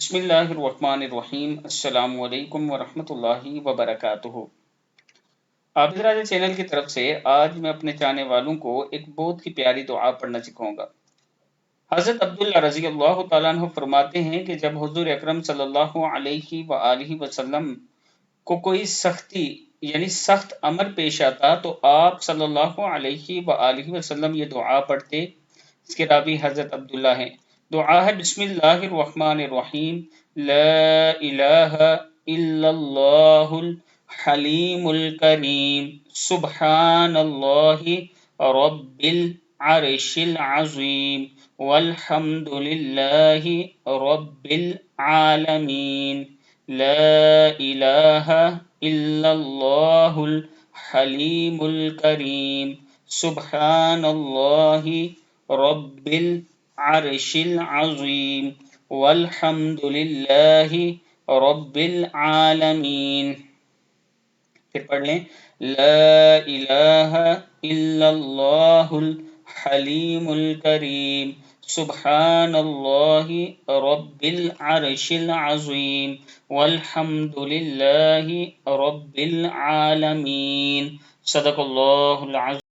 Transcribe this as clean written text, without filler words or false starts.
بسم اللہ الرحمن الرحیم۔ السلام علیکم ورحمۃ اللہ وبرکاتہ۔ آپ حضرات چینل کی طرف سے آج میں اپنے چاہنے والوں کو ایک بہت ہی پیاری دعا پڑھنا سکھاؤں گا۔ حضرت عبداللہ رضی اللہ تعالیٰ عنہ فرماتے ہیں کہ جب حضور اکرم صلی اللہ علیہ وآلہ وسلم کو کوئی سختی یعنی سخت امر پیش آتا تو آپ صلی اللہ علیہ وآلہ وسلم یہ دعا پڑھتے۔ اس کے راوی حضرت عبداللہ ہیں۔ دعا ہے بسم اللہ الرحمن الرحیم، لا الہ الا اللہ الحلیم الکریم، سبحان اللہ رب العرش العظیم، والحمد للہ رب العالمین، لا الہ الا اللہ الحلیم الکریم، سبحان اللہ رب العرش العظیم، والحمد للہ رب العالمین۔ پھر پڑھ لیں، لا الہ الا اللہ الحلیم الکریم، سبحان اللہ رب العرش العظیم، والحمد للہ رب العالمین۔ صدق اللہ العظیم۔